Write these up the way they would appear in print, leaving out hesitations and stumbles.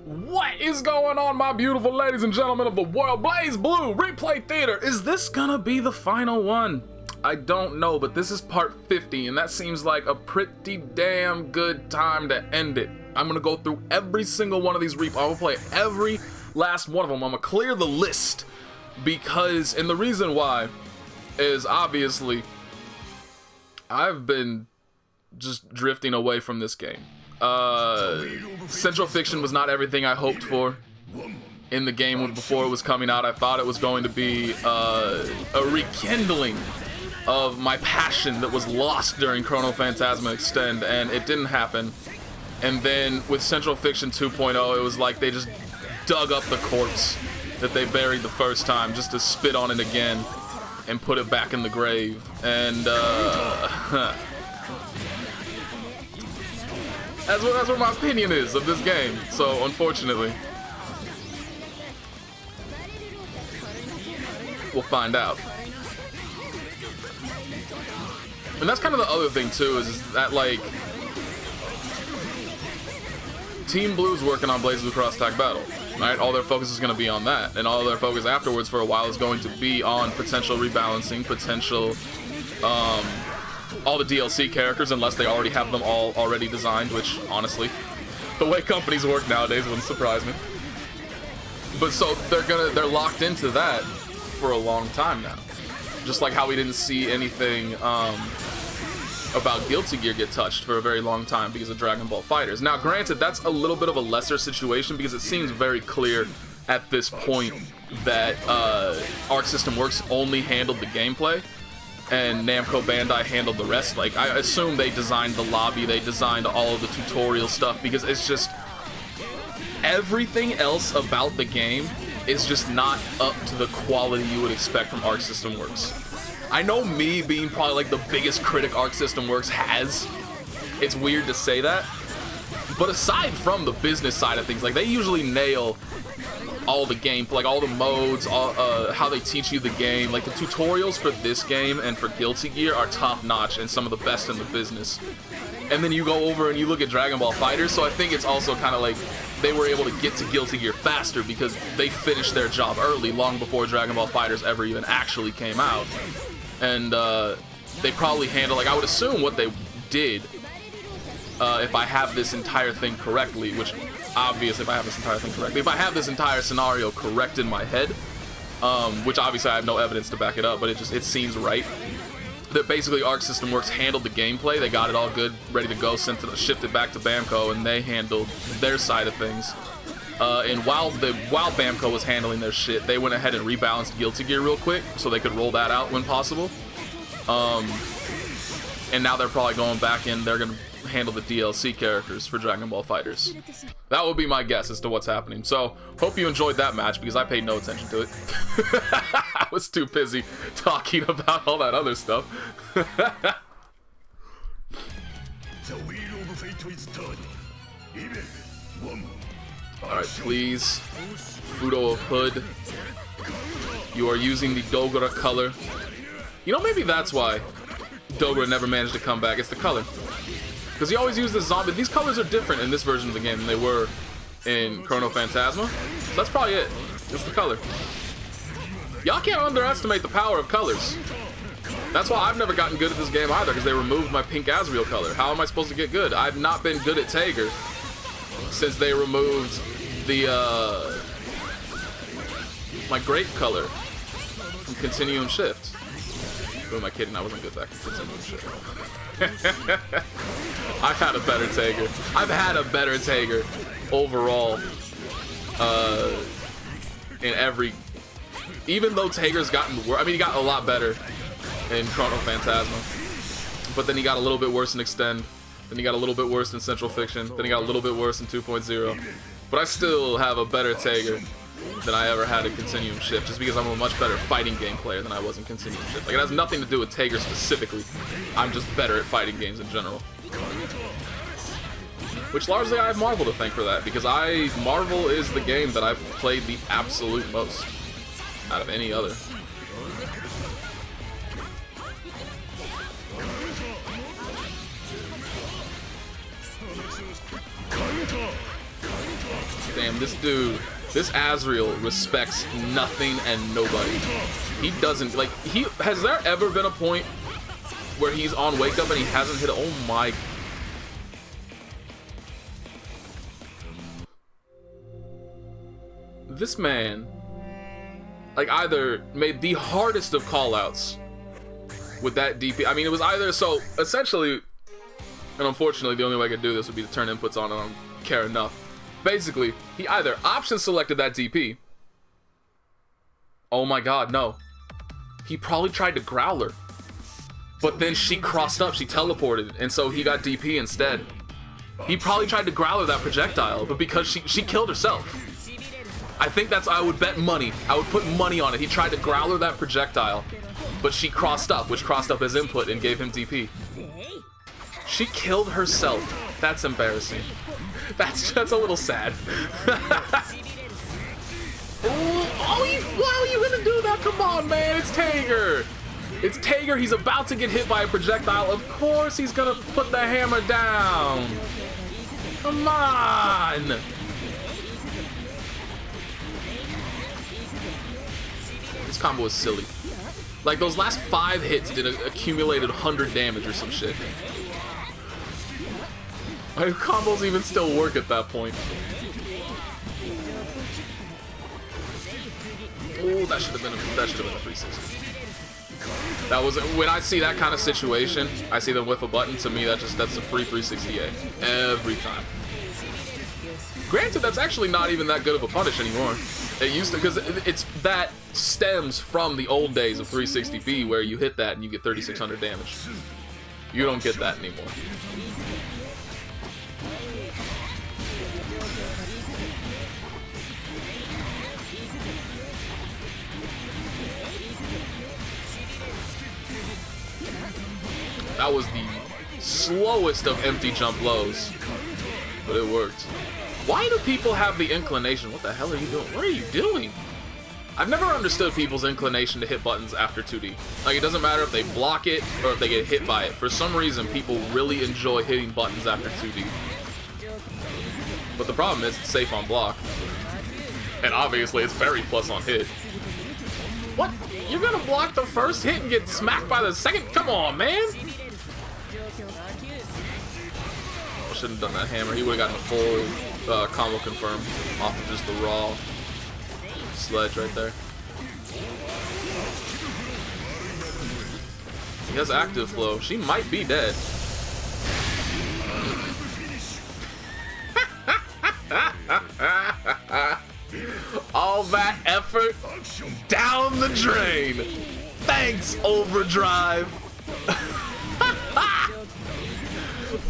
What is going on, my beautiful ladies and gentlemen of the world? Blaze Blue Replay Theater. Is this gonna be the final one? I don't know, but this is part 50, and that seems like a pretty damn good time to end it. I'm gonna go through every single one of these replays. I'm gonna play every last one of them. I'm gonna clear the list because, and the reason why is obviously I've been just drifting away from this game. Central Fiction was not everything I hoped for in the game before it was coming out. I thought it was going to be a rekindling of my passion that was lost during Chrono Phantasma Extend, and it didn't happen. And then with Central Fiction 2.0, it was like they just dug up the corpse that they buried the first time just to spit on it again and put it back in the grave. And that's what my opinion is of this game. So unfortunately, we'll find out. And that's kind of the other thing too, is that like Team Blue's working on BlazBlue Cross Attack Battle, right? All their focus is going to be on that, and all their focus afterwards for a while is going to be on potential rebalancing, potential all the DLC characters, unless they already have them all already designed, which honestly, the way companies work nowadays wouldn't surprise me. But so they're locked into that for a long time now. Just like how we didn't see anything about Guilty Gear get touched for a very long time because of Dragon Ball FighterZ. Now granted, that's a little bit of a lesser situation because it seems very clear at this point that Arc System Works only handled the gameplay and Namco Bandai handled the rest. Like, I assume they designed the lobby, they designed all of the tutorial stuff, because it's just everything else about the game is just not up to the quality you would expect from Arc System Works. I know me being probably like the biggest critic Arc System Works has, it's weird to say that, but aside from the business side of things, like they usually nail all the game, like all the modes, how they teach you the game. Like the tutorials for this game and for Guilty Gear are top notch and some of the best in the business. And then you go over and you look at Dragon Ball FighterZ, so I think it's also kind of like they were able to get to Guilty Gear faster because they finished their job early, long before Dragon Ball FighterZ ever even actually came out. And they probably handle, like I would assume what they did, if I have this entire thing correctly, which obviously if I have this entire thing correctly, if I have this entire scenario correct in my head, which obviously I have no evidence to back it up, but it seems right, that basically Arc System Works handled the gameplay, they got it all good, ready to go, shifted back to Bamco, and they handled their side of things. And while Bamco was handling their shit, they went ahead and rebalanced Guilty Gear real quick so they could roll that out when possible. And now they're probably going back in, they're gonna handle the DLC characters for Dragon Ball FighterZ. That would be my guess as to what's happening. So, hope you enjoyed that match because I paid no attention to it. I was too busy talking about all that other stuff. Alright, please, Fudo of Hood, you are using the Dogura color. You know, maybe that's why Dogura never managed to come back. It's the color. Because he always used the zombie. These colors are different in this version of the game than they were in Chrono Phantasma. So that's probably it. It's the color. Y'all can't underestimate the power of colors. That's why I've never gotten good at this game either, because they removed my pink Azrael color. How am I supposed to get good? I've not been good at Tager since they removed the my grape color from Continuum Shift. Who am I kidding? I wasn't good back in Continuum Shift. I've had a better Tager. I've had a better Tager overall in every... Even though Tager's gotten worse, I mean, he got a lot better in Chrono Phantasma, but then he got a little bit worse in Extend, then he got a little bit worse in Central Fiction, then he got a little bit worse in 2.0, but I still have a better Tager than I ever had in Continuum Shift, just because I'm a much better fighting game player than I was in Continuum Shift. Like, it has nothing to do with Tager specifically. I'm just better at fighting games in general. Which largely I have Marvel to thank for that, because Marvel is the game that I've played the absolute most out of any other. damn, this dude, this Azrael respects nothing and nobody. He doesn't, like, has there ever been a point where he's on wake up and he hasn't hit it? Oh my. This man, like, either made the hardest of callouts with that DP. I mean, it was either, so essentially, and unfortunately the only way I could do this would be to turn inputs on and I don't care enough. Basically, he either option selected that DP. Oh my god, no. He probably tried to Growler. But then she crossed up, she teleported, and so he got DP instead. He probably tried to Growler that projectile, but because she killed herself. I think that's, I would bet money. I would put money on it. He tried to Growler that projectile, but she crossed up, which crossed up his input and gave him DP. She killed herself. That's embarrassing. That's a little sad. Why are you gonna do that? Come on, man, it's Tager. It's Tager, he's about to get hit by a projectile. Of course he's gonna put the hammer down. Come on. This combo is silly. Like, those last 5 hits did accumulated 100 damage or some shit. My combos even still work at that point. Oh, that should have been a 360. That was, when I see that kind of situation, I see them whiff a button. To me, that's a free 360A every time. Granted, that's actually not even that good of a punish anymore. It used to, because it's that stems from the old days of 360B where you hit that and you get 3600 damage. You don't get that anymore. That was the slowest of empty jump lows, but it worked. Why do people have the inclination? What the hell are you doing? What are you doing? I've never understood people's inclination to hit buttons after 2D. Like, it doesn't matter if they block it or if they get hit by it. For some reason, people really enjoy hitting buttons after 2D. But the problem is, it's safe on block. And obviously, it's very plus on hit. What? You're gonna block the first hit and get smacked by the second? Come on, man! I shouldn't have done that hammer. He would have gotten a full combo confirm off of just the raw sledge right there. He has active flow. She might be dead. All that effort down the drain. Thanks, Overdrive.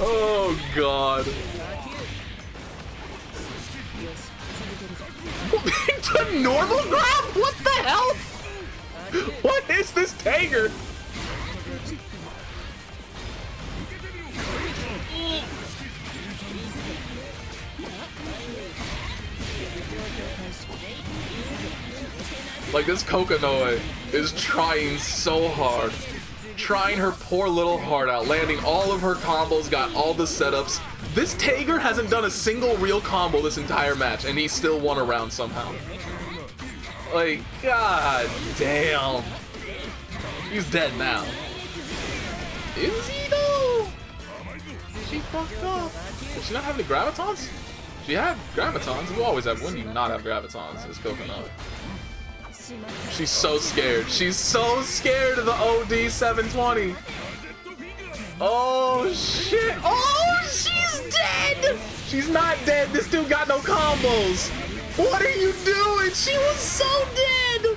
Oh god. To normal grab? What the hell? What is this Tager? Like, this Kokonoe is trying so hard. Trying her poor little heart out, landing all of her combos, got all the setups. This Tager hasn't done a single real combo this entire match, and he still won a round somehow. Like, god damn. He's dead now. Is he though? She fucked up. Did she not have any gravitons? She had gravitons. You always have. When do you not have gravitons? It's Kokonoe. She's so scared. She's so scared of the OD 720. Oh shit. Oh, she's dead. She's not dead. This dude got no combos. What are you doing? She was so dead.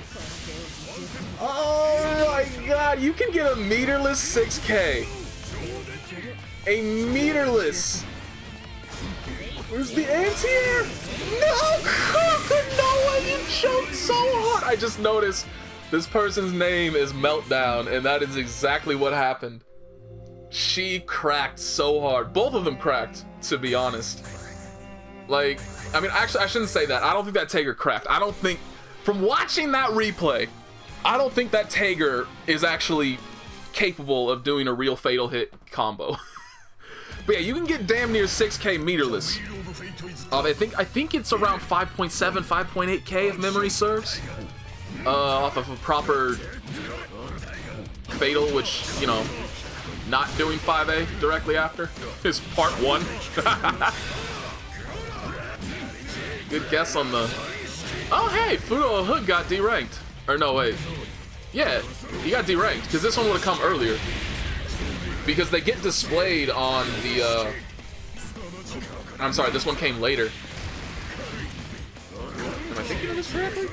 Oh my god. You can get a meterless 6K. A meterless. Where's the anti-air? No! Kokonoe, you choked so hard! I just noticed this person's name is Meltdown, and that is exactly what happened. She cracked so hard. Both of them cracked, to be honest. Like, I mean, actually, I shouldn't say that. I don't think that Tager cracked. I don't think, from watching that replay, I don't think that Tager is actually capable of doing a real fatal hit combo. But yeah, you can get damn near 6K meterless I think it's around 5.7, 5.8K if memory serves. Off of a proper Fatal, which, you know, not doing 5A directly after is part 1. Good guess on the... Oh, hey, Fudo Hood got deranked. Or no, wait. Yeah, he got deranked, because this one would have come earlier. Because they get displayed on the, I'm sorry, this one came later. Am I thinking of this correctly?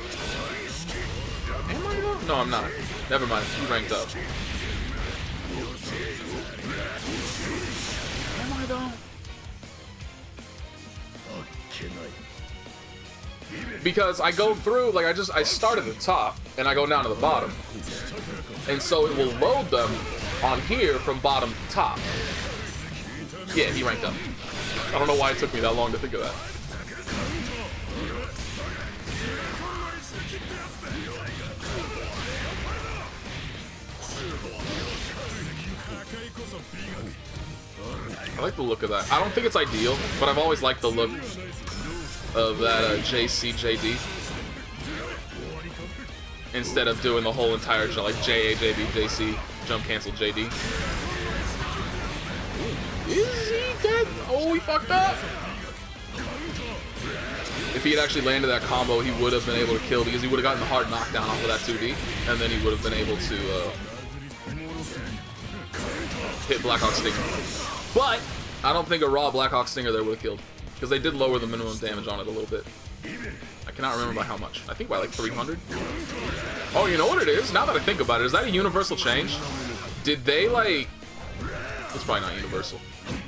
Am I though? No, I'm not. Never mind, he ranked up. Am I though? Because I go through, like I start at the top and I go down to the bottom. And so it will load them on here from bottom to top. Yeah, he ranked up. I don't know why it took me that long to think of that. I like the look of that. I don't think it's ideal, but I've always liked the look of that JCJD. Instead of doing the whole entire like JAJB, JC, jump cancel JD. Is he dead? Oh, he fucked up. If he had actually landed that combo, he would have been able to kill because he would have gotten the hard knockdown off of that 2D, and then he would have been able to hit Blackhawk Stinger. But I don't think a raw Blackhawk Stinger there would have killed because they did lower the minimum damage on it a little bit. I cannot remember by how much. I think by like 300. Oh, you know what it is? Now that I think about it, is that a universal change? Did they like... It's probably not universal.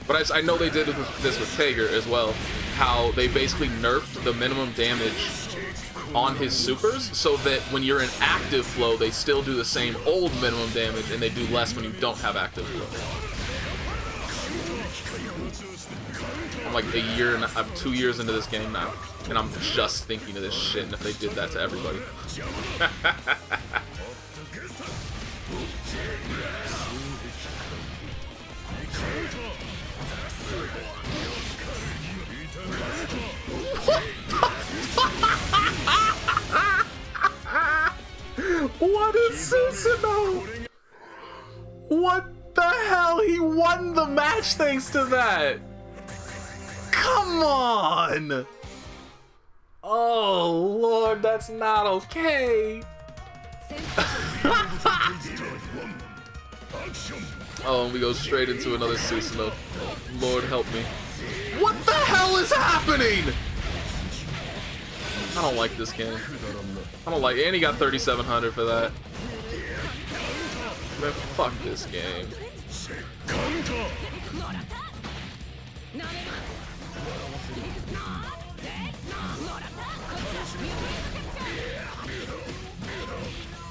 But I know they did this with Tager as well. How they basically nerfed the minimum damage on his supers so that when you're in active flow, they still do the same old minimum damage and they do less when you don't have active flow. I'm like I'm 2 years into this game now, and I'm just thinking of this shit, and if they did that to everybody. What is Susanoo? What the hell? He won the match thanks to that. Come on! Oh Lord, that's not okay. Oh, and we go straight into another Susanoo. Lord help me. What the hell is happening? I don't like this game. I don't like it. And he got 3,700 for that. Man, fuck this game.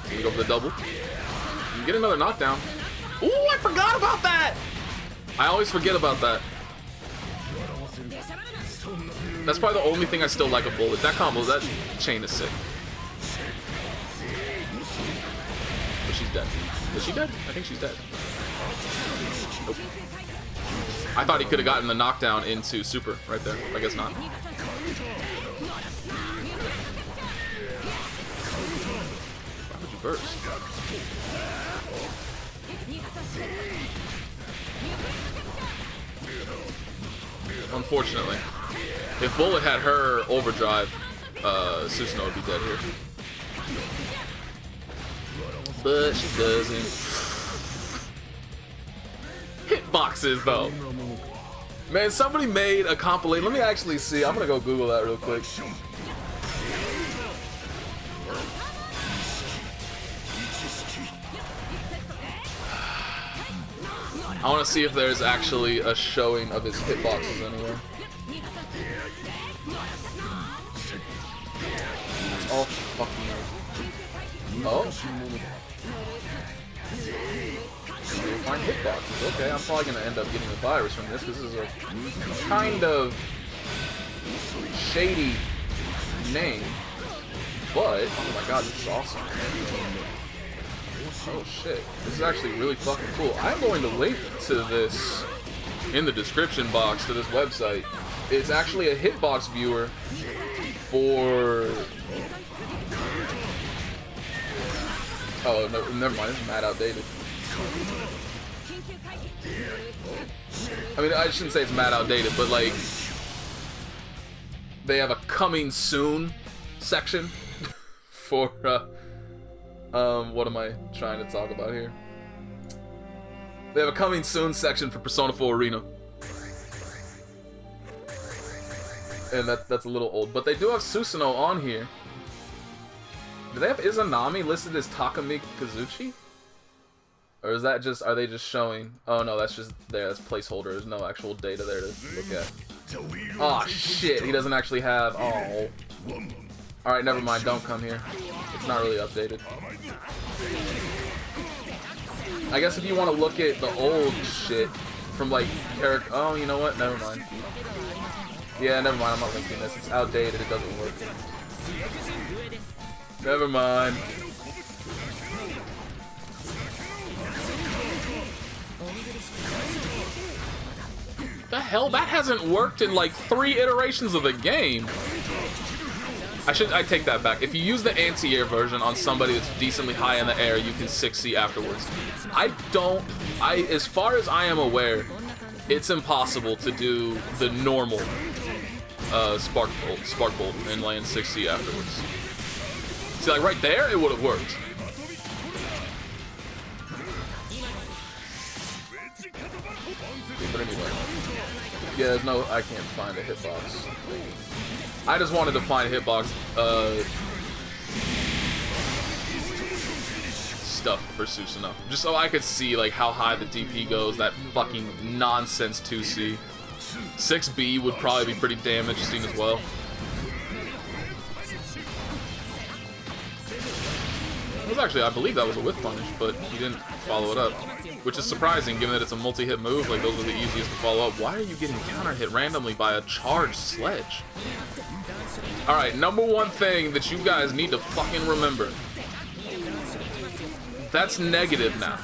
Can we go for the double? You get another knockdown. Ooh, I forgot about that! I always forget about that. That's probably the only thing I still like a bullet. That combo, that chain is sick. But she's dead. Is she dead? I think she's dead. Nope. I thought he could have gotten the knockdown into super right there. I guess not. Why would you burst? Unfortunately. If Bullet had her overdrive, Susanoo would be dead here. But she doesn't. Hitboxes, though. Man, somebody made a compilation. Let me actually see. I'm gonna go Google that real quick. I want to see if there's actually a showing of his hitboxes anywhere. It's all fucking... Oh? You'll find hitboxes. Okay, I'm probably going to end up getting a virus from this. This is a kind of shady name. But, oh my god, this is awesome. Oh shit, this is actually really fucking cool. I'm going to link to this in the description box to this website It's actually a hitbox viewer for... Oh, no, never mind. This is mad outdated. I mean, I shouldn't say it's mad outdated, but like... They have a coming soon section for, what am I trying to talk about here? They have a coming soon section for Persona 4 Arena. And that's a little old. But they do have Susanoo on here. Do they have Izanami listed as Takumi Kazuchi? Or is that just, are they just showing? Oh no, that's just there, that's placeholder. There's no actual data there to look at. Oh shit, he doesn't actually have, oh. Alright, never mind, don't come here. It's not really updated. I guess if you want to look at the old shit from like character, oh, you know what, never mind. Yeah, never mind, I'm not linking this. It's outdated, it doesn't work. Never mind. The hell? That hasn't worked in like 3 iterations of the game. I take that back. If you use the anti-air version on somebody that's decently high in the air, you can 6C afterwards. As far as I am aware, it's impossible to do the normal Spark Bolt and land 6C afterwards. See, like right there, it would have worked. But anyway, yeah, there's no, I can't find a hitbox. I just wanted to find hitbox stuff for Susanoo, just so I could see like how high the DP goes. That fucking nonsense 2C. 6B would probably be pretty damn interesting as well. It was actually, I believe that was a whiff punish, but he didn't follow it up, which is surprising given that it's a multi-hit move. Like, those are the easiest to follow up. Why are you getting counter-hit randomly by a charged sledge? Alright, number one thing that you guys need to fucking remember. That's negative now.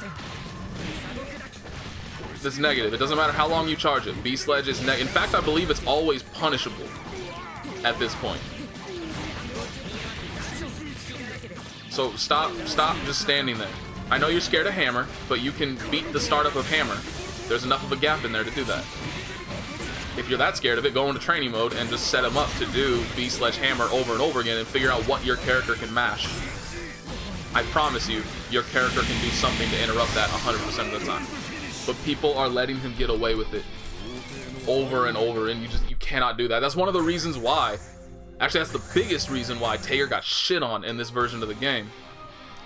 That's negative. It doesn't matter how long you charge it. B-Sledge is negative. In fact, I believe it's always punishable at this point. So stop just standing there. I know you're scared of Hammer, but you can beat the startup of Hammer. There's enough of a gap in there to do that. If you're that scared of it, go into training mode and just set him up to do B/Sledge Hammer over and over again and figure out what your character can mash. I promise you, your character can do something to interrupt that 100% of the time. But people are letting him get away with it over and over, and you cannot do that. That's one of the reasons why. Actually, that's the biggest reason why Taeger got shit on in this version of the game,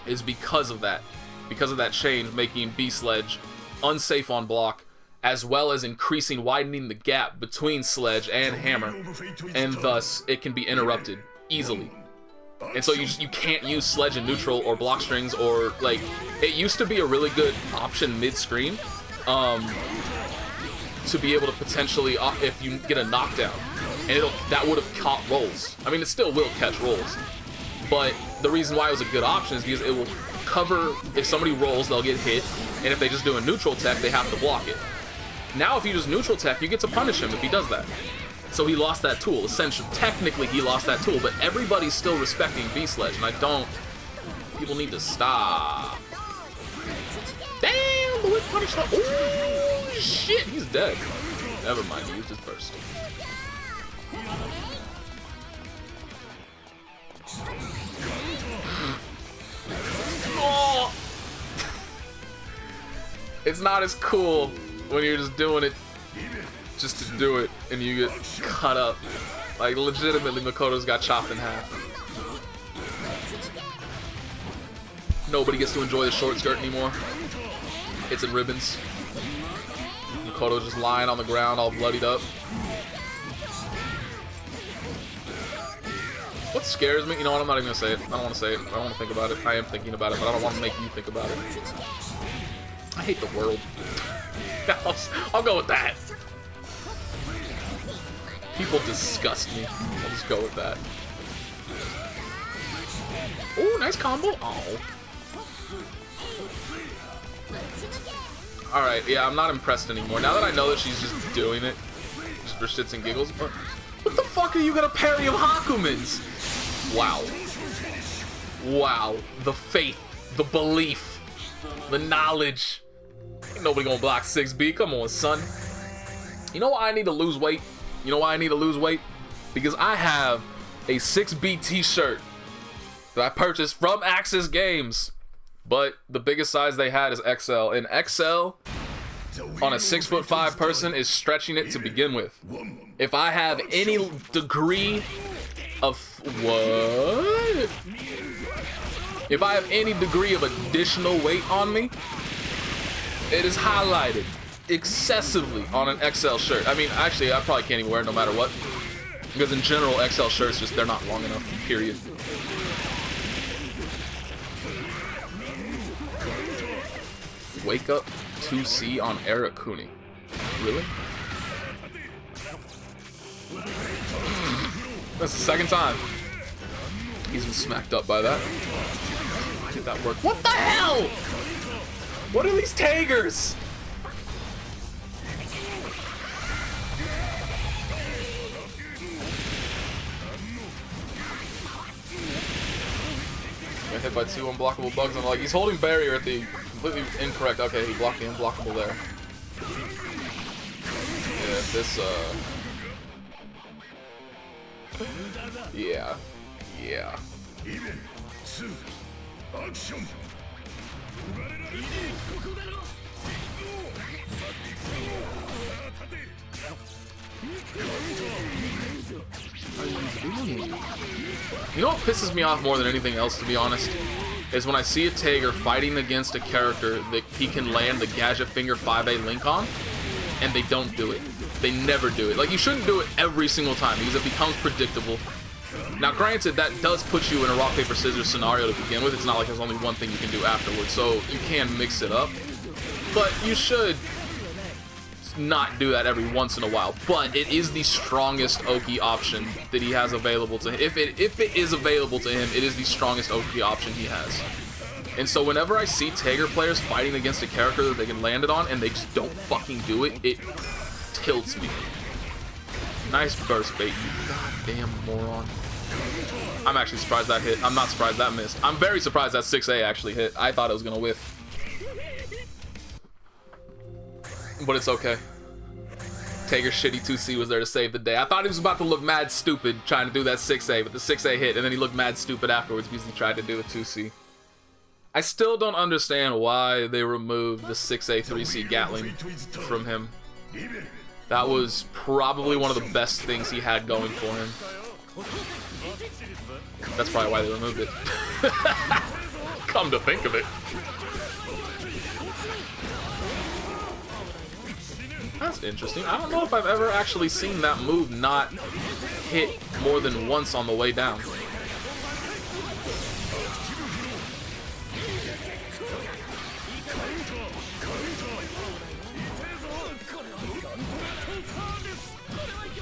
is because of that. Because of that change, making B-Sledge unsafe on block, as well as widening the gap between Sledge and Hammer, and thus it can be interrupted easily. And so you can't use Sledge in neutral or block strings, or like, it used to be a really good option mid-screen, to be able to potentially, if you get a knockdown, and that would have caught rolls. I mean, it still will catch rolls, but the reason why it was a good option is because it will cover, if somebody rolls, they'll get hit, and if they just do a neutral tech, they have to block it. Now, if you just neutral tech, you get to punish him if he does that. So he lost that tool. Essentially, technically, he lost that tool, but everybody's still respecting B-Sledge, and people need to stop. Damn, the whip punish. Oh, shit, he's dead. Never mind, he used his burst. Oh. It's not as cool when you're just doing it just to do it and you get cut up. Like, legitimately, Makoto's got chopped in half. Nobody gets to enjoy the short skirt anymore. It's in ribbons. Makoto's just lying on the ground all bloodied up. What scares me, you know what, I'm not even gonna say it. I don't want to say it. I don't want to think about it. I am thinking about it, but I don't want to make you think about it. I hate the world. I'll go with that. People disgust me. I'll just go with that. Oh, nice combo. Oh. Alright, yeah, I'm not impressed anymore. Now that I know that she's just doing it, just for shits and giggles. But what the fuck are you gonna parry of Hakumen's? Wow. Wow. The faith, the belief, the knowledge. Ain't nobody gonna block 6B. Come on, son. You know why I need to lose weight? You know why I need to lose weight? Because I have a 6B t-shirt that I purchased from Axis Games. But the biggest size they had is XL. And XL on a 6'5" person is stretching it to begin with. If I have any degree of what? If I have any degree of additional weight on me, it is highlighted excessively on an XL shirt. I mean, actually, I probably can't even wear it no matter what. Because in general, XL shirts just, they're not long enough, period. Wake up 2C on Arakune. Really? That's the second time he's been smacked up by that. Why did that work? What the hell? What are these Tigers? Got hit by 2 unblockable bugs on the leg. He's holding barrier at the completely incorrect. Okay, he blocked the unblockable there. Yeah, this yeah. You know what pisses me off more than anything else, to be honest, is when I see a Tiger fighting against a character that he can land the Gadget Finger 5A link on, and they don't do it. They never do it. Like, you shouldn't do it every single time because it becomes predictable. Now, granted, that does put you in a rock, paper, scissors scenario to begin with. It's not like there's only one thing you can do afterwards, so you can mix it up. But you should not do that every once in a while. But it is the strongest Oki option that he has available to him. If it is available to him, it is the strongest Oki option he has. And so whenever I see Tiger players fighting against a character that they can land it on and they just don't fucking do it, it tilts me. Nice burst bait, you goddamn moron. I'm actually surprised that hit. I'm not surprised that missed. I'm very surprised that 6A actually hit. I thought it was gonna whiff. But it's okay. Tiger shitty 2C was there to save the day. I thought he was about to look mad stupid trying to do that 6A, but the 6A hit, and then he looked mad stupid afterwards because he tried to do a 2C. I still don't understand why they removed the 6A 3C Gatling from him. That was probably one of the best things he had going for him. That's probably why they removed it. Come to think of it. That's interesting. I don't know if I've ever actually seen that move not hit more than once on the way down.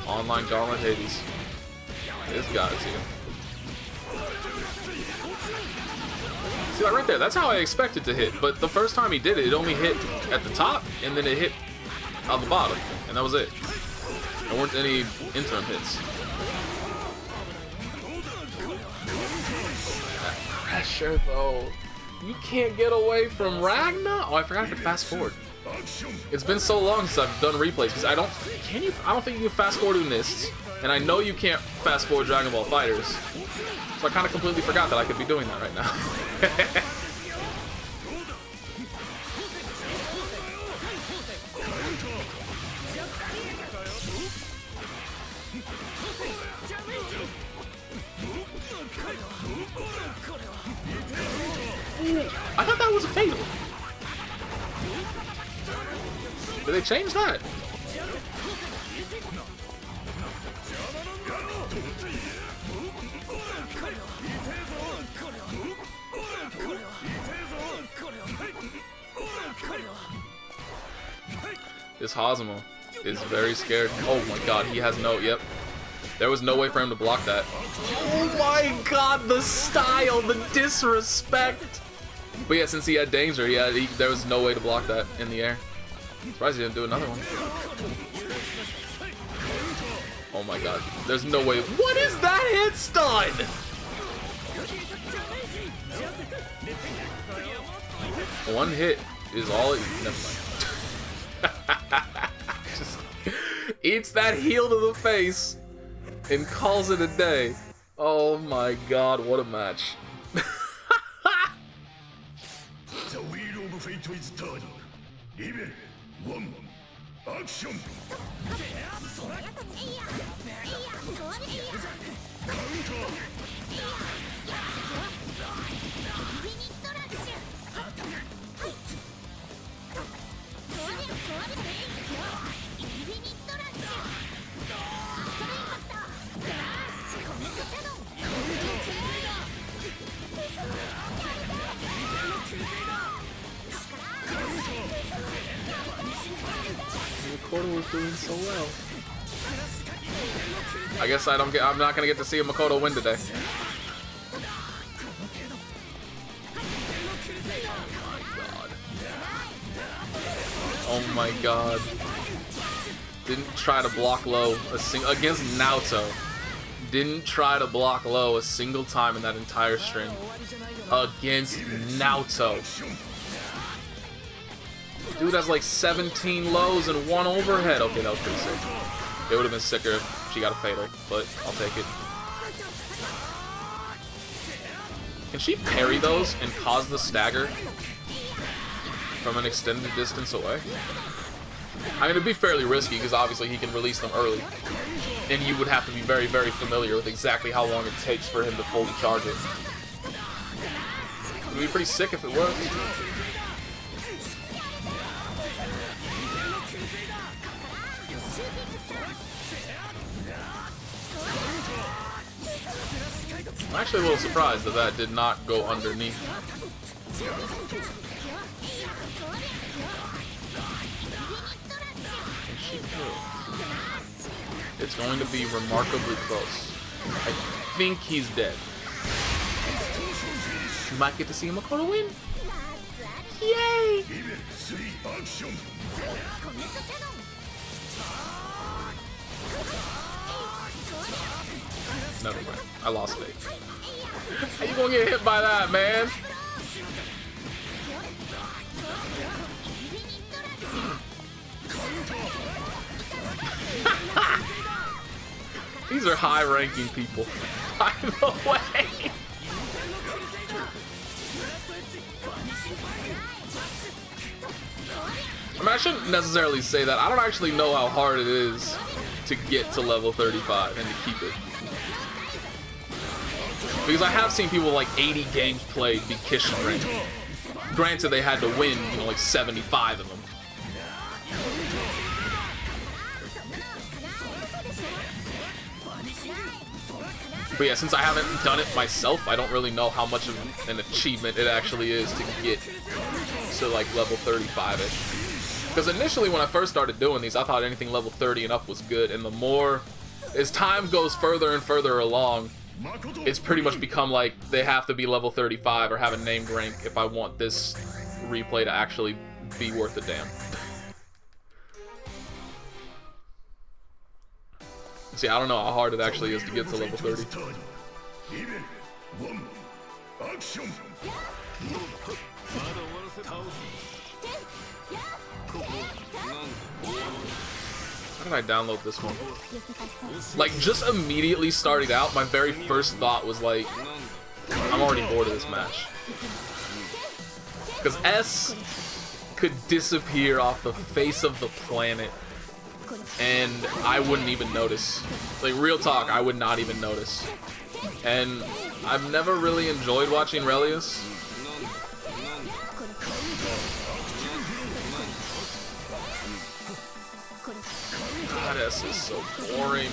Online Gauntlet Hades. It's got it to. See that right there? That's how I expected to hit. But the first time he did it, it only hit at the top, and then it hit on the bottom, and that was it. There weren't any interim hits. That pressure, though. You can't get away from Ragna. Oh, I forgot I could fast forward. It's been so long since I've done replays because I don't think you can fast forward Unists, and I know you can't fast forward Dragon Ball Fighters. So I kind of completely forgot that I could be doing that right now. I thought that was a fatal. Did they change that? This Hazama is very scared. Oh my god, he has no, yep. There was no way for him to block that. Oh my god, the style, the disrespect. But yeah, since he had danger, there was no way to block that in the air. Surprised he didn't do another one. Oh my god. There's no way. What is that hit stun? One hit is all it. Never mind. Just eats that heel to the face and calls it a day. Oh my god, what a match. The wheel of fate is turning. Level 1. Action! Makoto was doing so well. I guess I'm not gonna get to see a Makoto win today. Oh my god. Didn't try to block low against Naoto. Didn't try to block low a single time in that entire string. Against Naoto. Dude has like 17 lows and 1 overhead. Okay, that was pretty sick. It would have been sicker if she got a fatal, but I'll take it. Can she parry those and cause the stagger from an extended distance away? I mean, it'd be fairly risky because obviously he can release them early. And you would have to be very, very familiar with exactly how long it takes for him to fully charge it. It would be pretty sick if it worked. I'm actually a little surprised that that did not go underneath. It's going to be remarkably close. I think he's dead. You might get to see Makoto win. Yay! Never mind. I lost faith. How you gonna get hit by that, man? These are high-ranking people. By the way. I mean, I shouldn't necessarily say that. I don't actually know how hard it is to get to level 35 and to keep it. Because I have seen people like 80 games played be Kishin ranked. Granted, they had to win, you know, like 75 of them. But yeah, since I haven't done it myself, I don't really know how much of an achievement it actually is to get to like level 35-ish. Because initially when I first started doing these, I thought anything level 30 and up was good, and the more, as time goes further and further along, it's pretty much become like they have to be level 35 or have a named rank if I want this replay to actually be worth a damn. See, I don't know how hard it actually is to get to level 30. How did I download this one? Like, just immediately starting out, my very first thought was like, I'm already bored of this match. Because S could disappear off the face of the planet and I wouldn't even notice. Like, real talk, I would not even notice. And I've never really enjoyed watching Relius. God, S is so boring.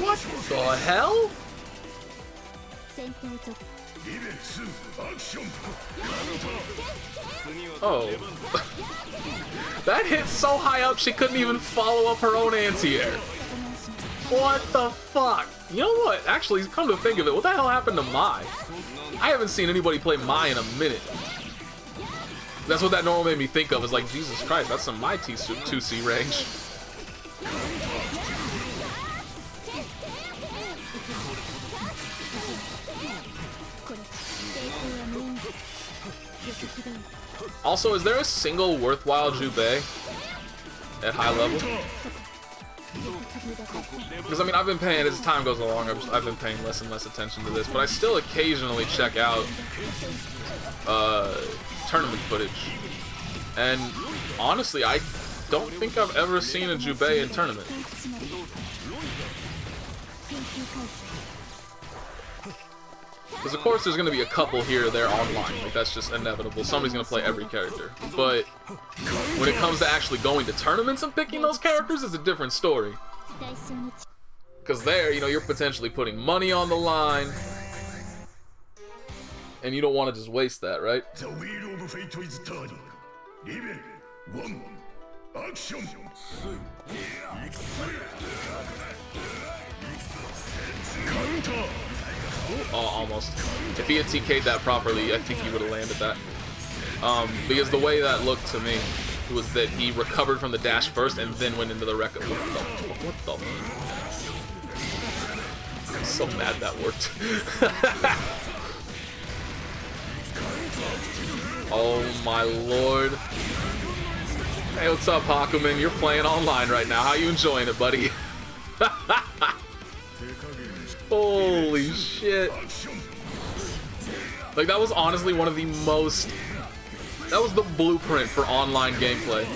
What the hell? Oh. That hit so high up she couldn't even follow up her own anti-air. What the fuck? You know what? Actually, come to think of it, what the hell happened to Mai? I haven't seen anybody play Mai in a minute. That's what that normally made me think of. Is like, Jesus Christ, that's some my 2C range. Also, is there a single worthwhile Jubei at high level? Because I mean, I've been paying, as time goes along, I've been paying less and less attention to this, but I still occasionally check out tournament footage. And honestly, I don't think I've ever seen a Jubei in tournament. Because of course there's going to be a couple here or there online, like that's just inevitable. Somebody's going to play every character. But when it comes to actually going to tournaments and picking those characters, it's a different story. Because there, you know, you're potentially putting money on the line, and you don't want to just waste that, right? The wheel of fate is turning. Level 1. Action. Counter. Oh, almost. If he had TK'd that properly, I think he would have landed that. Because the way that looked to me was that he recovered from the dash first and then went into the wreck. What the? I'm so mad that worked. Oh my lord. Hey, what's up, Hakumen? You're playing online right now. How you enjoying it, buddy? Holy shit. Like, that was honestly one of the most... That was the blueprint for online gameplay.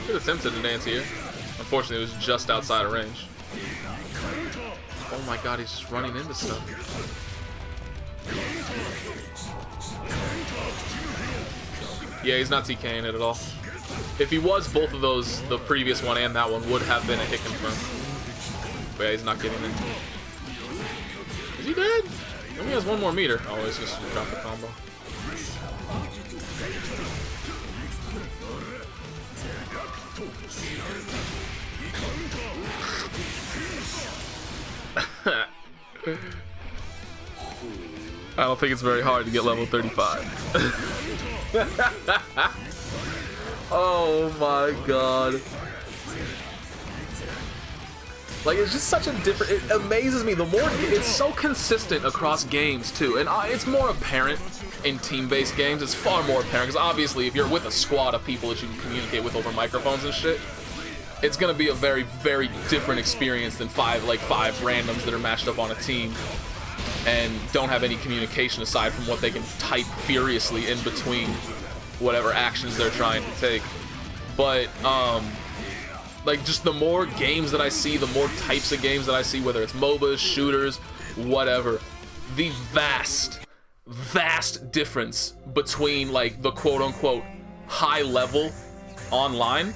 Could have attempted to dance here. Unfortunately, it was just outside of range. Oh my god, he's just running into stuff. Yeah, he's not TKing it at all. If he was, both of those, the previous one and that one, would have been a hit confirm. But yeah, he's not getting it. Is he dead? He only has one more meter. Oh, he's just dropped the combo. I don't think it's very hard to get level 35. Oh my god. Like, it's just such a different... It amazes me. The more... It's so consistent across games, too. And it's more apparent in team-based games. It's far more apparent. Because obviously, if you're with a squad of people that you can communicate with over microphones and shit, it's going to be a very, very different experience than five randoms that are matched up on a team and don't have any communication aside from what they can type furiously in between whatever actions they're trying to take. But, like, just the more games that I see, the more types of games that I see, whether it's MOBAs, shooters, whatever, the vast difference between, like, the quote-unquote high level online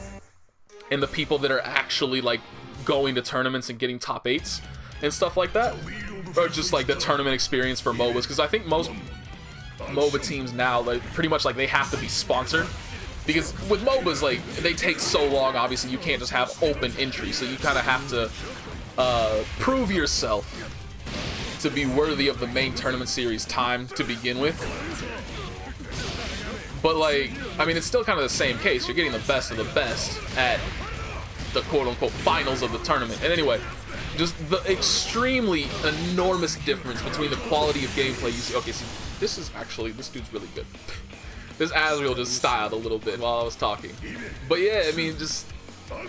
and the people that are actually, like, going to tournaments and getting top 8s and stuff like that, or just, like, the tournament experience for MOBAs, because I think most MOBA teams now, like, pretty much, like, they have to be sponsored. Because with MOBAs, like, they take so long, obviously, you can't just have open entry, so you kind of have to prove yourself to be worthy of the main tournament series time to begin with. But, like, I mean, it's still kind of the same case. You're getting the best of the best at the quote-unquote finals of the tournament. And anyway, just the extremely enormous difference between the quality of gameplay you see. Okay, see, this dude's really good. This Azrael just styled a little bit while I was talking. But yeah, I mean, just,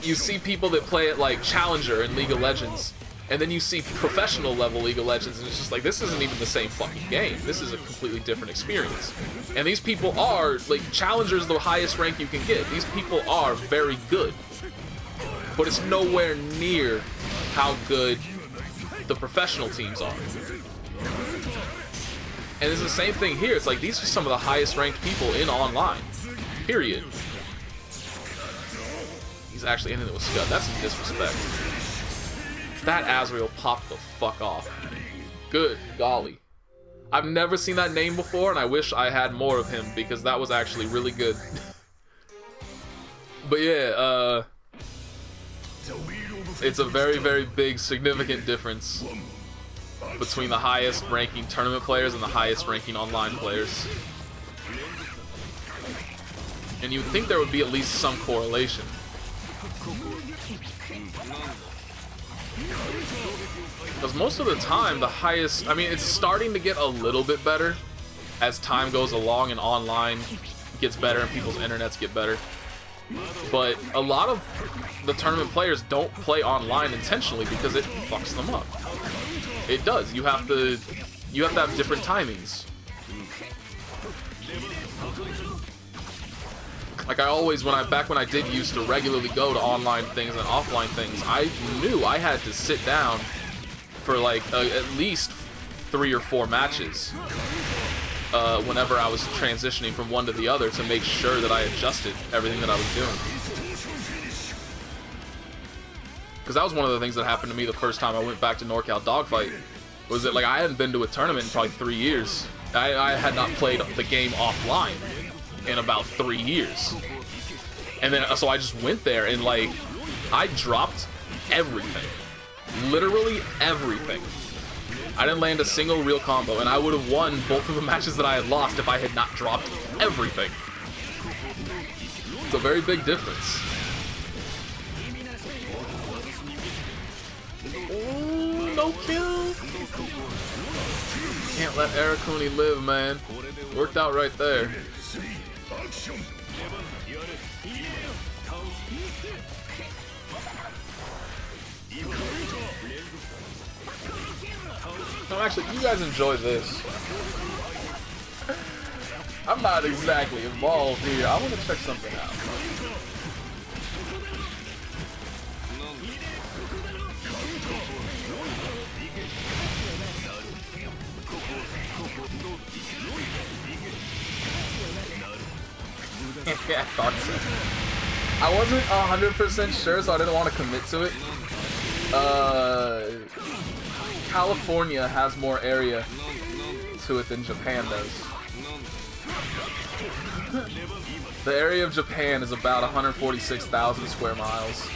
you see people that play at, like, Challenger in League of Legends, and then you see professional level League of Legends, and it's just like, this isn't even the same fucking game. This is a completely different experience. And these people are, like, Challenger's the highest rank you can get. These people are very good. But it's nowhere near how good the professional teams are. And it's the same thing here. It's like, these are some of the highest ranked people in online. Period. He's actually ending it with Scud. That's some disrespect. That Azrael popped the fuck off. Good golly. I've never seen that name before, and I wish I had more of him, because that was actually really good. But yeah, it's a very, very big, significant difference between the highest ranking tournament players and the highest ranking online players. And you'd think there would be at least some correlation. Because most of the time, the highest... I mean, it's starting to get a little bit better as time goes along and online gets better and people's internets get better. But a lot of the tournament players don't play online intentionally because it fucks them up. It does. You have to have different timings. Like I always, back when I did used to regularly go to online things and offline things, I knew I had to sit down for like at least 3 or 4 matches whenever I was transitioning from one to the other to make sure that I adjusted everything that I was doing. Because that was one of the things that happened to me the first time I went back to NorCal Dogfight. Was that like I hadn't been to a tournament in probably 3 years. I had not played the game offline in about 3 years. And then so I just went there and like I dropped everything. Literally everything. I didn't land a single real combo, and I would have won both of the matches that I had lost if I had not dropped everything. It's a very big difference. Ooh, no kill. Can't let Arakune live, man. Worked out right there. No, actually, you guys enjoy this. I'm not exactly involved here. I want to check something out. Yeah, I thought so. I wasn't 100% sure, so I didn't want to commit to it. California has more area to it than Japan does. The area of Japan is about 146,000 square miles,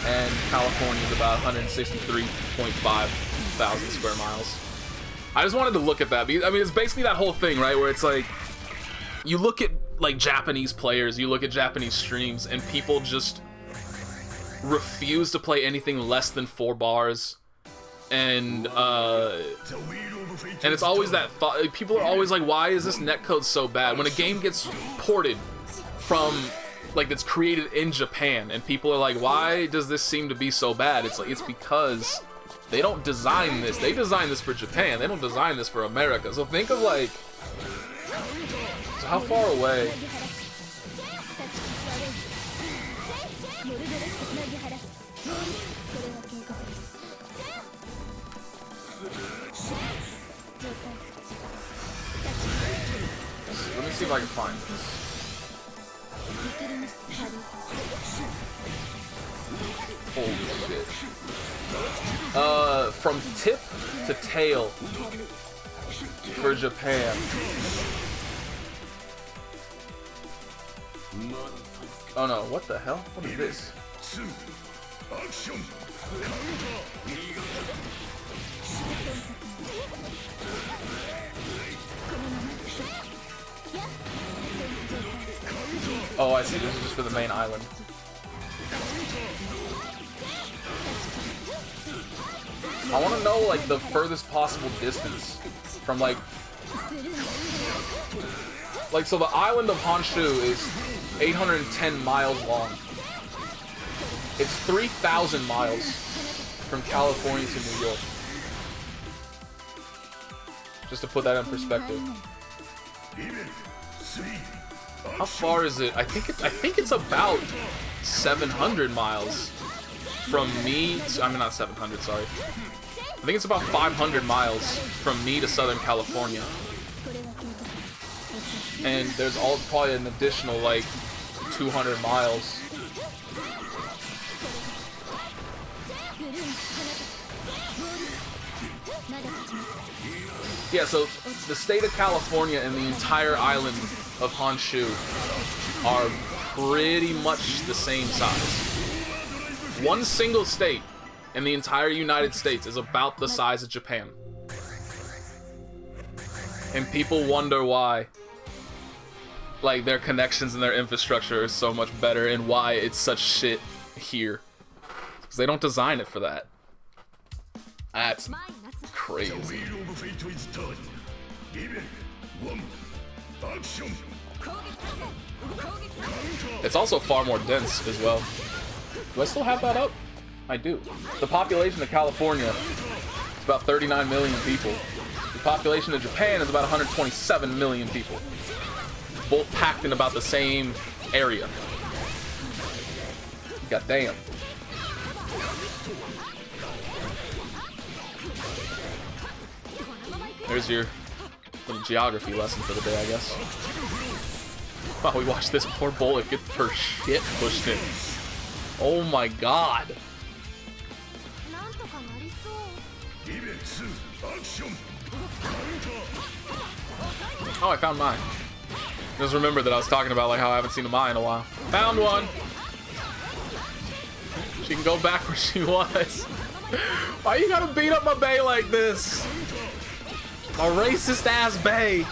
and California is about 163.5 thousand square miles. I just wanted to look at that because, I mean, it's basically that whole thing, right, where it's like, you look at like Japanese players, you look at Japanese streams, and people just refuse to play anything less than 4 bars. And it's always that thought. People are always like, why is this netcode so bad? When a game gets ported from, like, that's created in Japan, and people are like, why does this seem to be so bad? It's like, it's because they don't design this. They design this for Japan. They don't design this for America. So think of, like, so how far away? Let me see if I can find this. Holy shit. From tip to tail for Japan. Oh no, what the hell? What is this? Oh, I see. This is just for the main island. I want to know, like, the furthest possible distance from, like, so the island of Honshu is 810 miles long. It's 3,000 miles from California to New York. Just to put that in perspective. How far is it? I think it's about 700 miles from me to, I mean, not 700, sorry. I think it's about 500 miles from me to Southern California. And there's probably an additional, like, 200 miles. Yeah, so the state of California and the entire island of Honshu are pretty much the same size. One single state in the entire United States is about the size of Japan. And people wonder why, like, their connections and their infrastructure are so much better and why it's such shit here. Because they don't design it for that. That's crazy. It's also far more dense as well. Do I still have that up? I do. The population of California is about 39 million people. The population of Japan is about 127 million people. Both packed in about the same area. God damn. There's your little geography lesson for the day, I guess. Wow, we watched this poor bullet get her shit pushed in. Oh my god. Oh, I found mine. Just remember that I was talking about like how I haven't seen a Mai in a while. Found one. She can go back where she was. Why you gotta beat up my bae like this? My racist ass bae.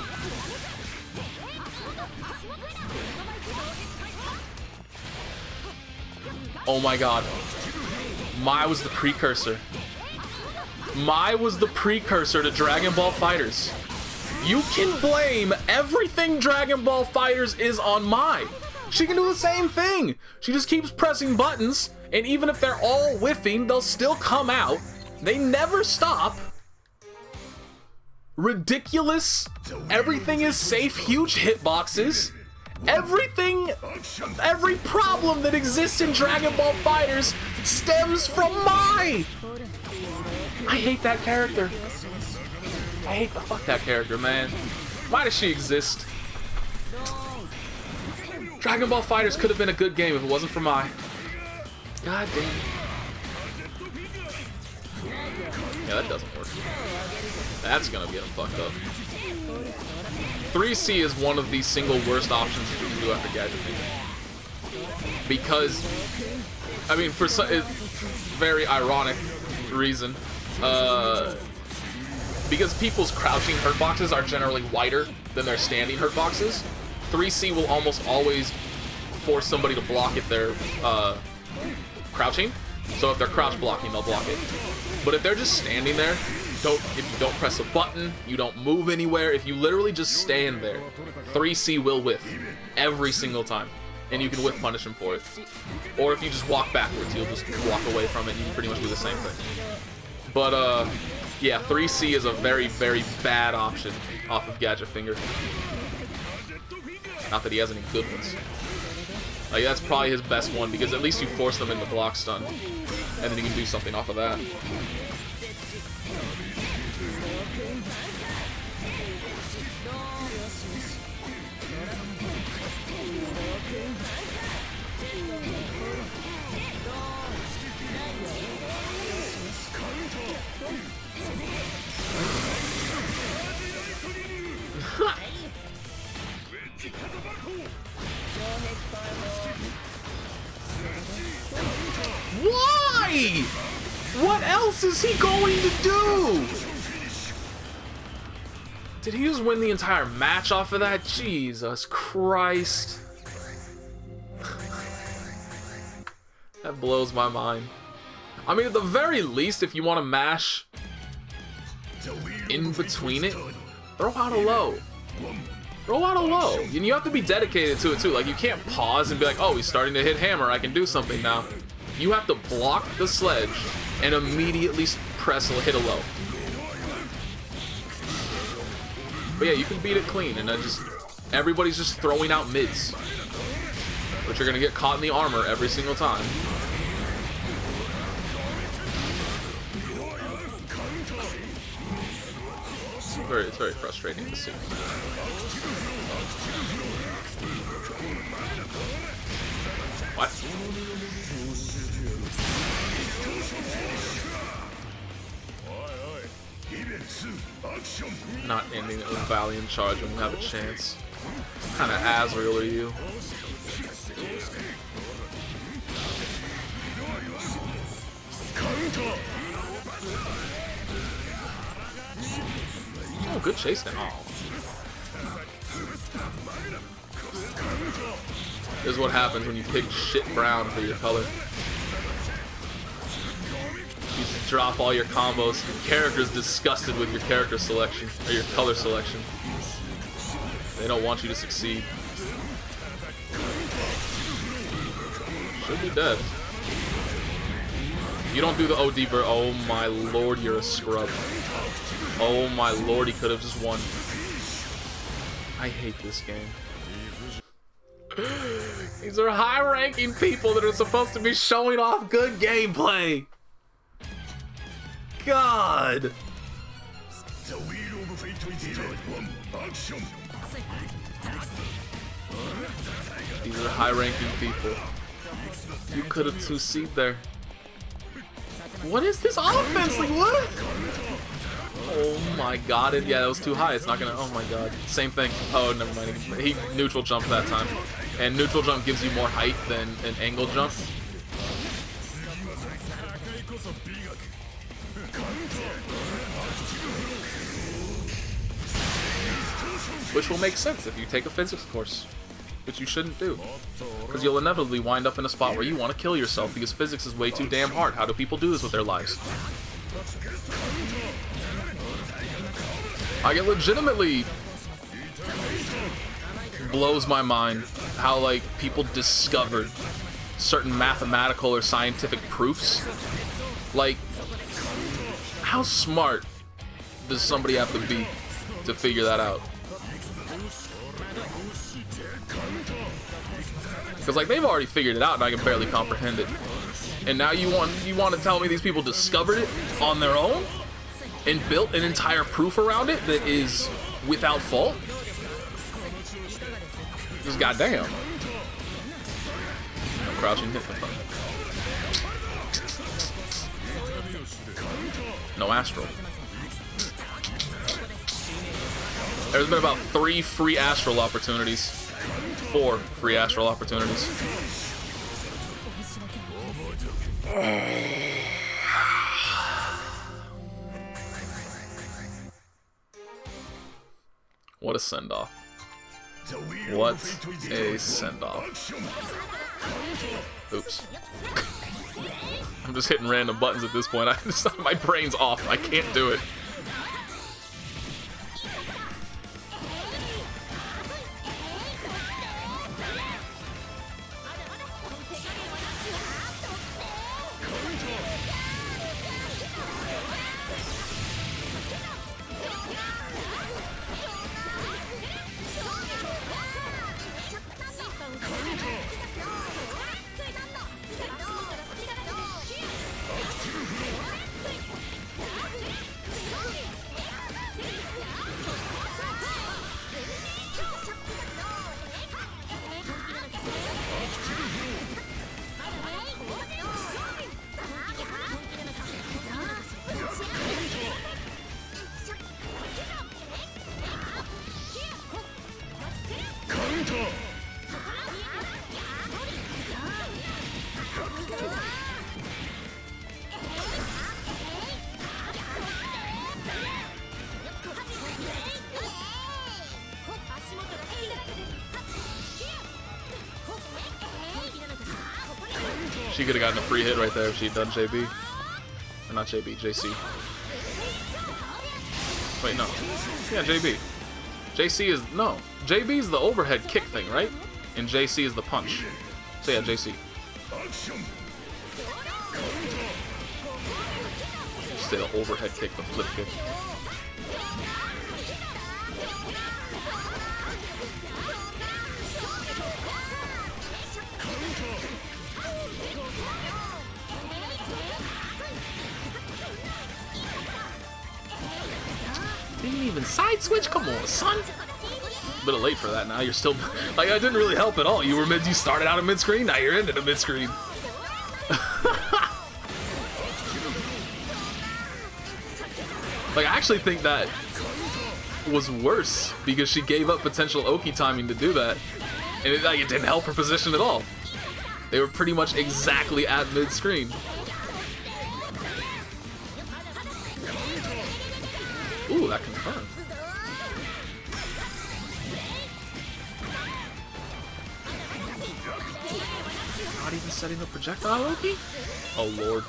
Oh my god. Mai was the precursor. Mai was the precursor to Dragon Ball FighterZ. You can blame everything Dragon Ball FighterZ is on Mai. She can do the same thing. She just keeps pressing buttons, and even if they're all whiffing, they'll still come out. They never stop. Ridiculous. Everything is safe. Huge hitboxes. Everything, every problem that exists in Dragon Ball FighterZ stems from Mai. I hate that character. I hate the fuck that character, man. Why does she exist? Dragon Ball FighterZ could have been a good game if it wasn't for Mai. God damn. Yeah, that doesn't work. That's gonna get him fucked up. 3C is one of the single worst options that you can do after Gadget Finger. Because, I mean, for some very ironic reason, because people's crouching hurt boxes are generally wider than their standing hurt boxes, 3C will almost always force somebody to block if they're crouching. So if they're crouch blocking, they'll block it. But if they're just standing there, if you don't press a button, you don't move anywhere, if you literally just stand there, 3C will whiff every single time. And you can whiff punish him for it. Or if you just walk backwards, you'll just walk away from it and you can pretty much do the same thing. But, yeah, 3C is a very, very bad option off of Gadget Finger. Not that he has any good ones. Like, that's probably his best one, because at least you force them into block stun. And then you can do something off of that. Why? What else is he going to do? Did he just win the entire match off of that? Jesus Christ. That blows my mind. I mean, at the very least, if you want to mash in between it, throw out a low. Throw out a low. And you have to be dedicated to it too. Like, you can't pause and be like, oh, he's starting to hit hammer, I can do something now. You have to block the sledge and immediately hit a low. But yeah, you can beat it clean, and everybody's just throwing out mids, but you're gonna get caught in the armor every single time. It's very frustrating to see. What? Not ending it with Valiant Charge when you have a chance. What kind of Azrael are you? Oh, good chase now. This is what happens when you pick shit brown for your color. You drop all your combos. Your character's disgusted with your character selection, or your color selection. They don't want you to succeed. Should be dead. You don't do the OD ver. Oh my lord, you're a scrub. Oh my lord, he could have just won. I hate this game. These are high-ranking people that are supposed to be showing off good gameplay. God. These are high-ranking people. You could have 2C'd there. What is this offense? Like, what? Oh my god. Yeah, that was too high. It's not gonna. Oh my god. Same thing. Oh, never mind. He neutral jumped that time. And neutral jump gives you more height than an angle jump. Which will make sense if you take a physics course. Which you shouldn't do. Because you'll inevitably wind up in a spot where you want to kill yourself because physics is way too damn hard. How do people do this with their lives? I get legitimately blows my mind how like people discovered certain mathematical or scientific proofs. Like, how smart does somebody have to be to figure that out? Because like they've already figured it out and I can barely comprehend it. And now you want to tell me these people discovered it on their own and built an entire proof around it that is without fault? Just goddamn. Crouching hit the front. No Astral. There's been about 3 free Astral opportunities. 4 free Astral opportunities. What a send-off. What a send-off. Oops. I'm just hitting random buttons at this point. My brain's off. I can't do it. She could have gotten a free hit right there if she'd done JB. Or not JB, JC. Wait, no. Yeah, JB. JC is... No. JB is the overhead kick thing, right? And JC is the punch. So yeah, JC. Instead of overhead kick, the flip kick. Didn't even side switch? Come on, son. A bit late for that now. You're still... Like, I didn't really help at all. You started out of mid-screen, now you're into the mid-screen. Like, I actually think that was worse because she gave up potential Oki timing to do that, and it didn't help her position at all. They were pretty much exactly at mid-screen. Ooh, that confirmed. Not even setting up projectile Oki? Oh lord.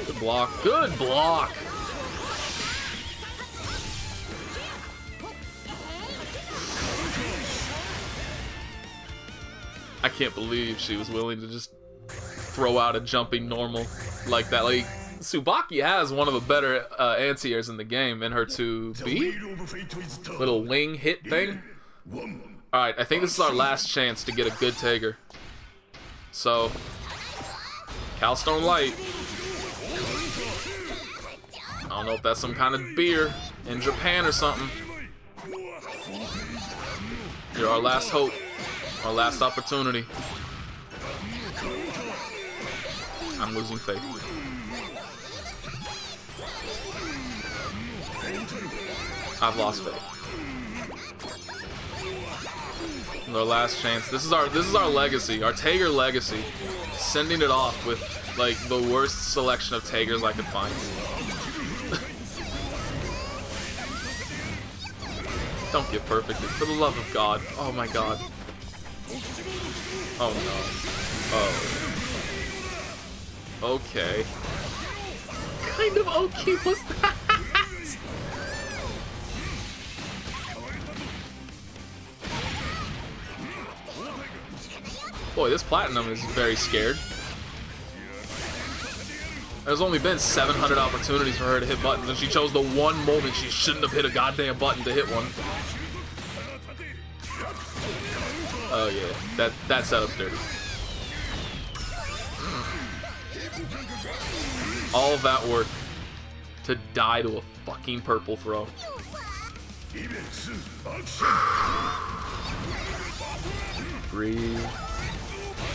Good block. Good block! I can't believe she was willing to just throw out a jumping normal like that. Like, Tsubaki has one of the better anti-airs in the game in her 2B. Little wing hit thing. Alright, I think this is our last chance to get a good Tager. So, Calstone Light. I don't know if that's some kind of beer in Japan or something. You're our last hope. Our last opportunity. I'm losing faith. I've lost faith. Our last chance. This is our legacy, our Tager legacy. Sending it off with like the worst selection of Tagers I could find. Don't get perfect, for the love of God. Oh my God. Oh no. Oh. Okay. What kind of Oki was that? Boy, this Platinum is very scared. There's only been 700 opportunities for her to hit buttons, and she chose the one moment she shouldn't have hit a goddamn button to hit one. Oh yeah, that setup's dirty. All of that work to die to a fucking purple throw. Breathe.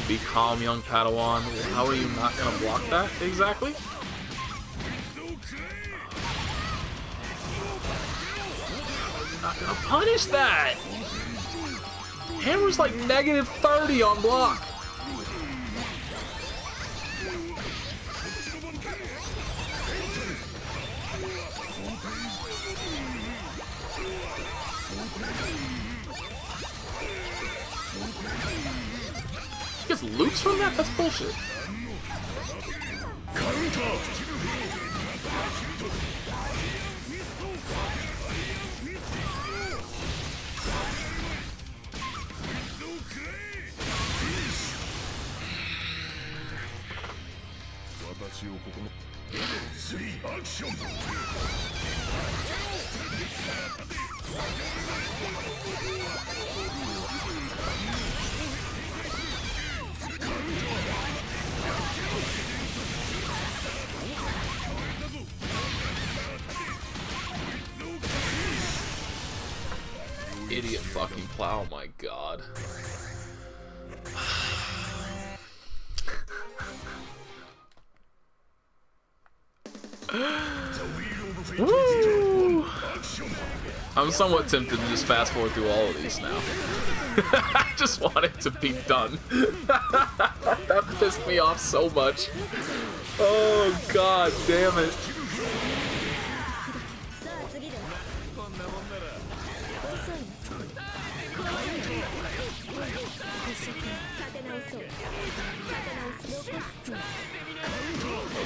Be calm, young Padawan. How are you not gonna block that exactly? How are you not gonna punish that? Hammer's like -30 on block. He gets loops from that? That's bullshit. Idiot fucking plow, oh my god. Woo! I'm somewhat tempted to just fast forward through all of these now. I just want it to be done. That pissed me off so much. Oh god damn it.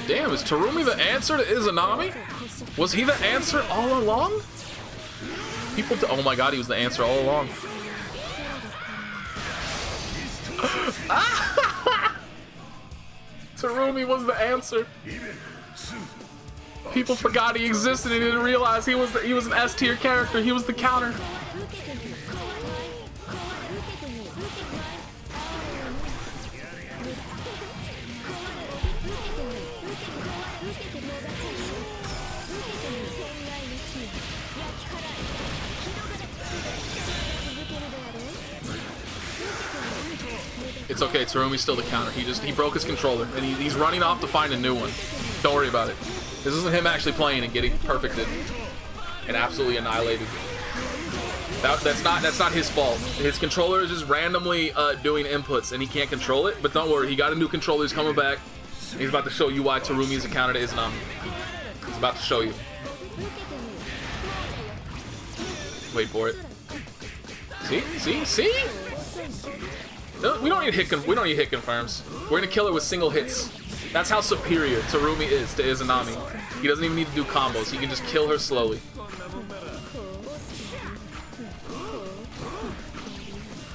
Damn, is Terumi the answer to Izanami? Was he the answer all along? People, oh my god, he was the answer all along. Terumi was the answer. People forgot he existed and didn't realize he was an S tier character. He was the counter. It's okay, Terumi's still the counter. He broke his controller, and he's running off to find a new one. Don't worry about it. This isn't him actually playing and getting perfected and absolutely annihilated. That's not his fault. His controller is just randomly doing inputs, and he can't control it. But don't worry, he got a new controller. He's coming back. And he's about to show you why Terumi is a counter to Izanami. He's about to show you. Wait for it. See? No, we don't need hit confirms. We're gonna kill her with single hits. That's how superior Terumi is to Izanami. He doesn't even need to do combos. He can just kill her slowly.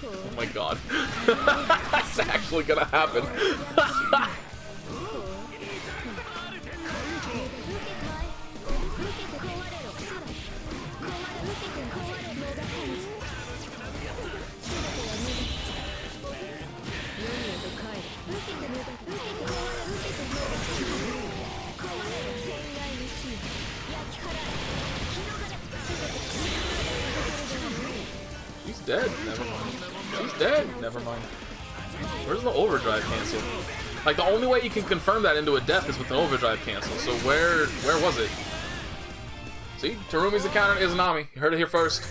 Oh my god. That's actually gonna happen. She's dead. Never mind. She's dead. Never mind. Where's the overdrive cancel? Like, the only way you can confirm that into a death is with an overdrive cancel. So where was it? See? Terumi's the counter to Izanami. You heard it here first.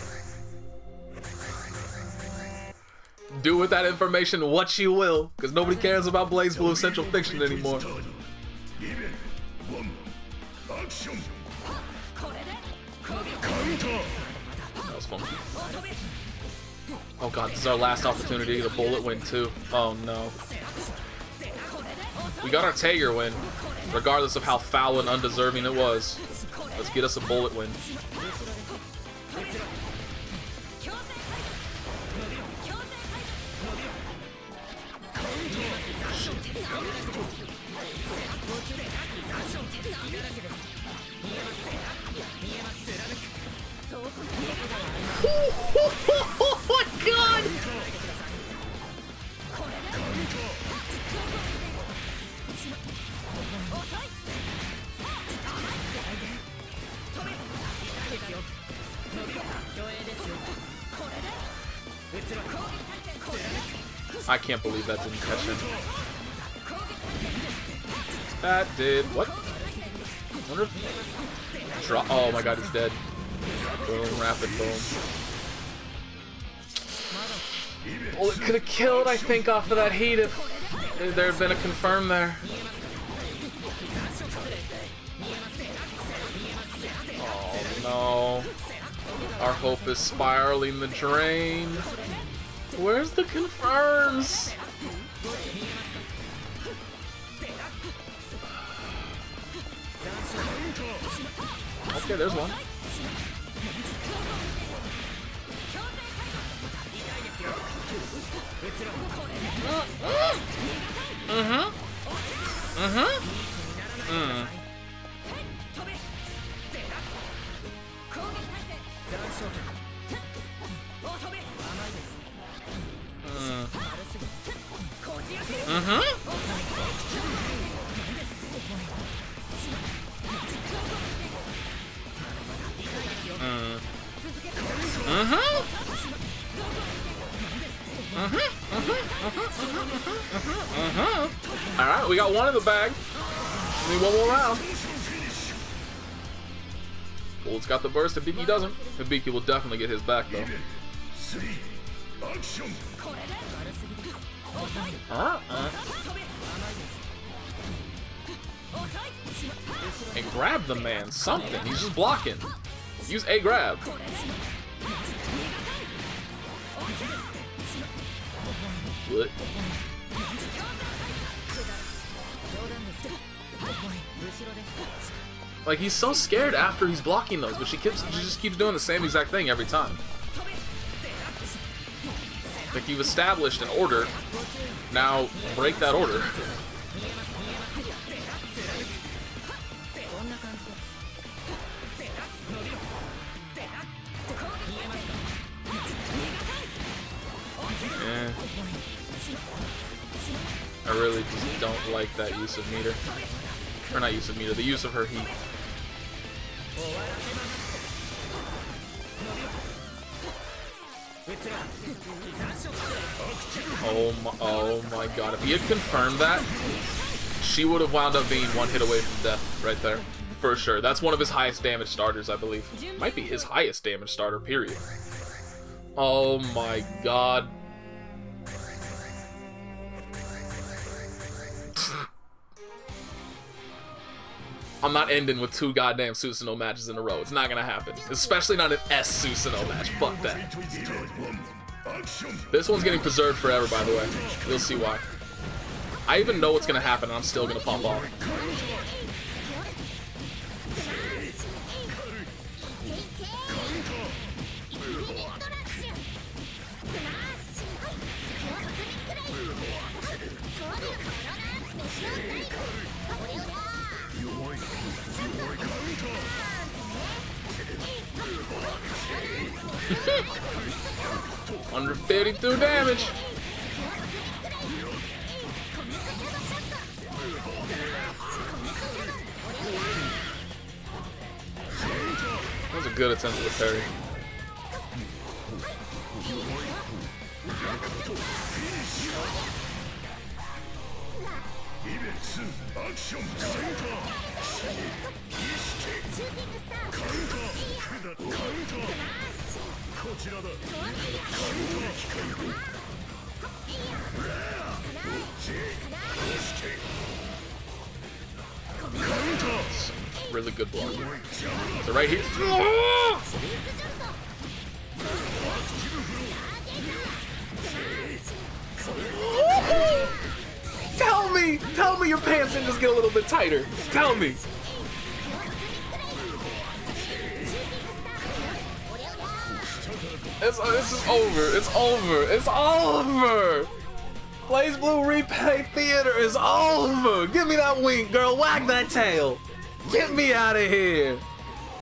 Do with that information what you will, because nobody cares about BlazBlue Central Fiction anymore. That was funky. Oh god, this is our last opportunity to get a bullet win too. Oh no. We got our Tager win, regardless of how foul and undeserving it was. Let's get us a bullet win. Oh my god! I can't believe that didn't catch him. That did what? I wonder if drop. Oh my god, he's dead. Boom, rapid boom. Well, it could have killed, I think, off of that heat if there had been a confirm there. Oh no. Our hope is spiraling the drain. Where's the confirms? Okay, there's one. Alright, we got one in the bag. We need one more round. Bullet's got the burst, Hibiki doesn't. Hibiki will definitely get his back though. And grab the man, something. He's just blocking. Use a grab. What? Like, he's so scared after he's blocking those, but she just keeps doing the same exact thing every time. Like, you've established an order, now break that order. Yeah. I really just don't like that use of meter. Or not use of meter, the use of her heat. Oh my god. If he had confirmed that, she would have wound up being one hit away from death right there. For sure. That's one of his highest damage starters, I believe. Might be his highest damage starter, period. Oh my god. I'm not ending with 2 goddamn Susanoo matches in a row. It's not gonna happen. Especially not an S Susanoo match. Fuck that. This one's getting preserved forever, by the way. You'll see why. I even know what's gonna happen, and I'm still gonna pop off. Under 52 damage. That was a good attempt at a parry. Really good block. So right here. Tell me your pants didn't just get a little bit tighter. Tell me. This is over. It's over. It's over. Blaze Blue Replay Theater is over. Give me that wink, girl. Wag that tail. Get me out of here.